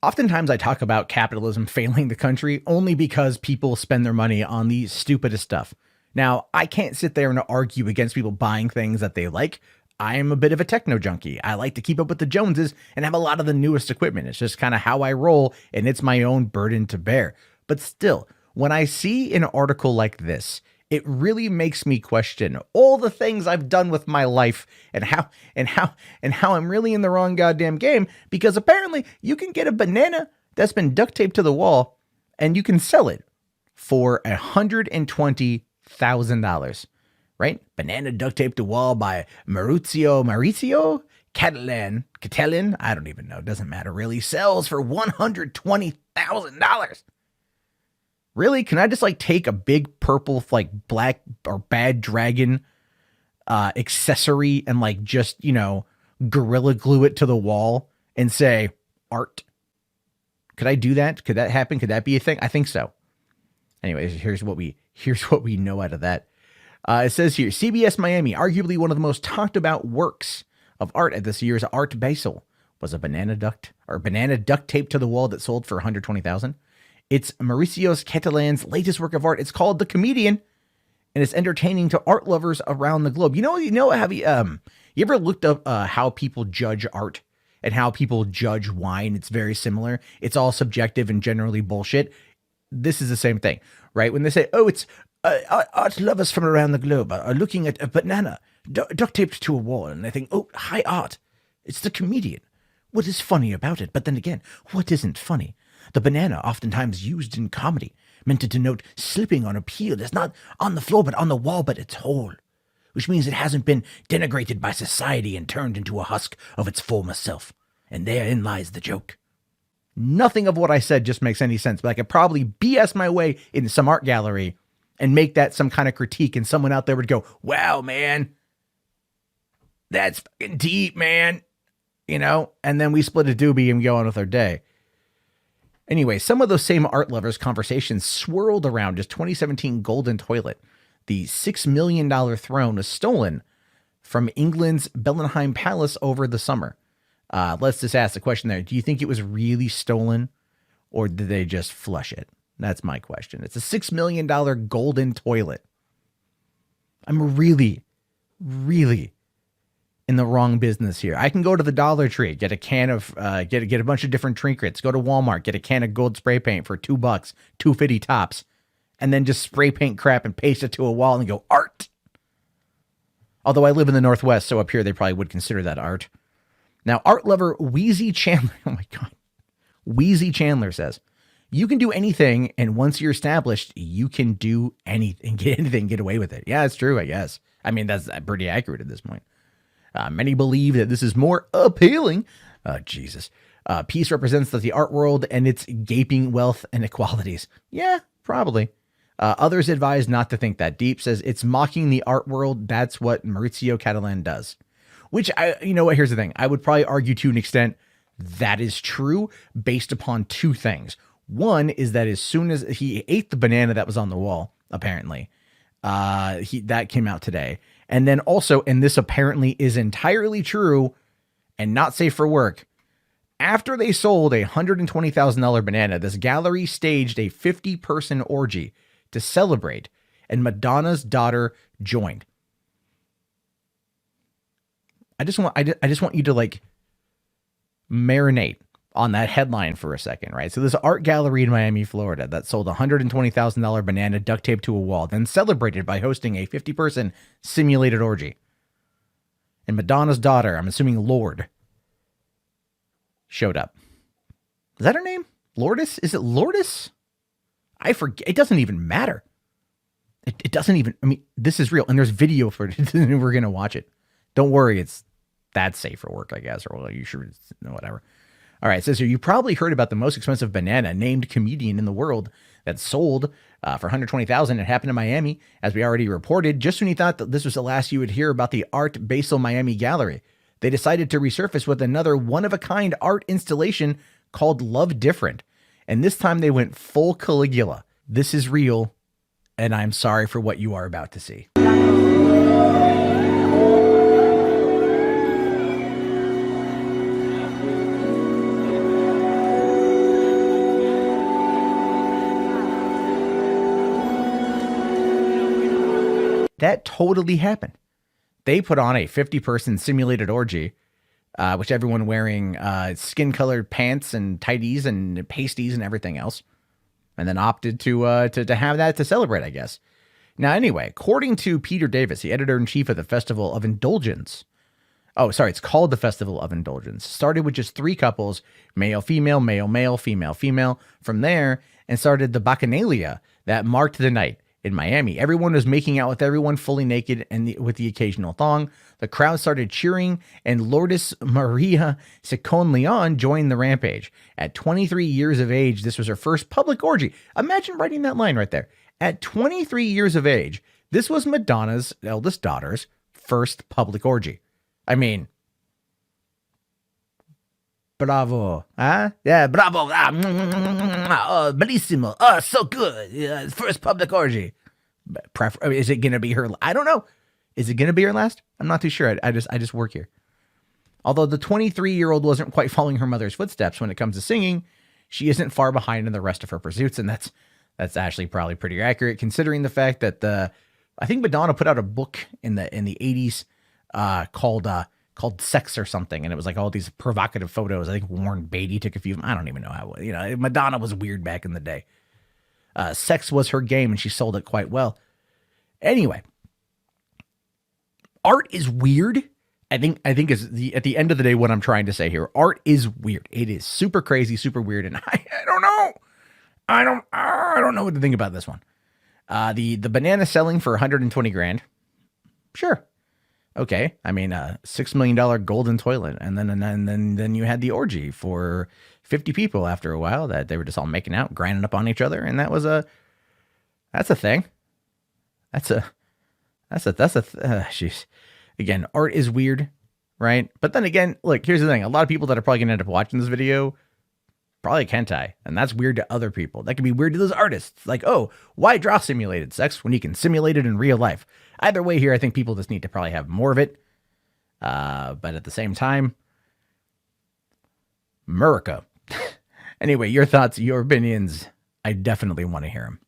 Oftentimes I talk about capitalism failing the country only because people spend their money on the stupidest stuff. Now, I can't sit there and argue against people buying things that they like. I am a bit of a techno junkie. I like to keep up with the Joneses and have a lot of the newest equipment. It's just kind of how I roll, and it's my own burden to bear. But still, when I see an article like this, it really makes me question all the things I've done with my life and how I'm really in the wrong goddamn game, because apparently you can get a banana that's been duct taped to the wall and you can sell it for $120,000, right? Banana duct taped to wall by Maurizio Cattelan. I don't even know. It doesn't matter really. Sells for $120,000. Really? Can I just like take a big purple, like black or bad dragon accessory and like just, gorilla glue it to the wall and say art? Could I do that? Could that happen? Could that be a thing? I think so. Anyways, here's what we know out of that. It says here, CBS Miami, arguably one of the most talked about works of art at this year's Art Basel, was a banana duct taped to the wall that sold for $120,000. It's Maurizio Cattelan's latest work of art. It's called The Comedian, and it's entertaining to art lovers around the globe. You ever looked up how people judge art and how people judge wine? It's very similar. It's all subjective and generally bullshit. This is the same thing, right? When they say, oh, it's art lovers from around the globe are looking at a banana duct taped to a wall, and they think, oh, high art. It's The Comedian. What is funny about it? But then again, what isn't funny? The banana, oftentimes used in comedy, meant to denote slipping on a peel. It's not on the floor, but on the wall, but it's whole, which means it hasn't been denigrated by society and turned into a husk of its former self. And therein lies the joke. Nothing of what I said just makes any sense, but I could probably BS my way into some art gallery and make that some kind of critique, and someone out there would go, wow, man, that's fucking deep, man. And then we split a doobie and go on with our day. Anyway, some of those same art lovers' conversations swirled around his 2017 golden toilet. The $6 million throne was stolen from England's Bellenheim Palace over the summer. Let's just ask the question there. Do you think it was really stolen, or did they just flush it? That's my question. It's a $6 million golden toilet. I'm really, really in the wrong business here. I can go to the Dollar Tree, get a can of, get a bunch of different trinkets, go to Walmart, get a can of gold spray paint for $2, $2.50 tops, and then just spray paint crap and paste it to a wall and go, art. Although I live in the Northwest, so up here they probably would consider that art. Now, art lover Wheezy Chandler, oh my God, Wheezy Chandler says, you can do anything, and once you're established, you can do anything, get away with it. Yeah, it's true, I guess. I mean, that's pretty accurate at this point. Many believe that this is more appealing. Jesus. Peace represents the art world and its gaping wealth and inequalities. Yeah, probably. Others advise not to think that deep. Says it's mocking the art world. That's what Maurizio Cattelan does. Which, here's the thing. I would probably argue to an extent that is true based upon two things. One is that as soon as he ate the banana that was on the wall, apparently, that came out today. And then also, and this apparently is entirely true and not safe for work, after they sold a $120,000 banana, this gallery staged a 50-person orgy to celebrate, and Madonna's daughter joined. I just want you to like marinate on that headline for a second, right? So this art gallery in Miami, Florida that sold a $120,000 banana duct taped to a wall, then celebrated by hosting a 50-person simulated orgy. And Madonna's daughter, I'm assuming Lorde, showed up. Is that her name? Lourdes? Is it Lourdes? I forget. It doesn't even matter. It doesn't even, this is real. And there's video for it. We're going to watch it. Don't worry. It's that safe for work, I guess. Or you should know, whatever. All right, it says here, you probably heard about the most expensive banana named Comedian in the world that sold for $120,000. It happened in Miami, as we already reported. Just when you thought that this was the last you would hear about the Art Basel Miami Gallery, they decided to resurface with another one-of-a-kind art installation called Love Different. And this time they went full Caligula. This is real, and I'm sorry for what you are about to see. That totally happened. They put on a 50-person simulated orgy, which everyone wearing skin-colored pants and tighties and pasties and everything else, and then opted to have that to celebrate, I guess. Now, anyway, according to Peter Davis, the editor-in-chief of the Festival of Indulgence, it's called the Festival of Indulgence, started with just 3 couples, male, female, male, male, female, female, from there, and started the Bacchanalia that marked the night. In Miami, everyone was making out with everyone fully naked and with the occasional thong. The crowd started cheering, and Lourdes Maria Sicon Leon joined the rampage. At 23 years of age, this was her first public orgy. Imagine writing that line right there. At 23 years of age, this was Madonna's eldest daughter's first public orgy. I mean, bravo. Huh? Yeah, bravo. Bellissimo. Oh, so good. Yeah, first public orgy. Is it going to be her? I don't know. Is it going to be her last? I'm not too sure. I just work here. Although the 23-year-old wasn't quite following her mother's footsteps when it comes to singing, she isn't far behind in the rest of her pursuits, and that's actually probably pretty accurate considering the fact that I think Madonna put out a book in the 80s called Sex or something, and it was like all these provocative photos. I think Warren Beatty took a few of them. I don't even know how, Madonna was weird back in the day. Sex was her game, and she sold it quite well. Anyway, art is weird. I think is at the end of the day what I'm trying to say here. Art is weird. It is super crazy, super weird, and I don't know. I don't know what to think about this one. The banana selling for 120 grand. Sure. Okay. I mean, $6 million golden toilet. And then you had the orgy for 50 people after a while that they were just all making out, grinding up on each other. And that's a thing. Jeez. Again, art is weird, right? But then again, look, here's the thing. A lot of people that are probably going to end up watching this video probably hentai, and that's weird to other people. That can be weird to those artists. Like, oh, why draw simulated sex when you can simulate it in real life? Either way here, I think people just need to probably have more of it. But at the same time, America. Anyway, your thoughts, your opinions, I definitely want to hear them.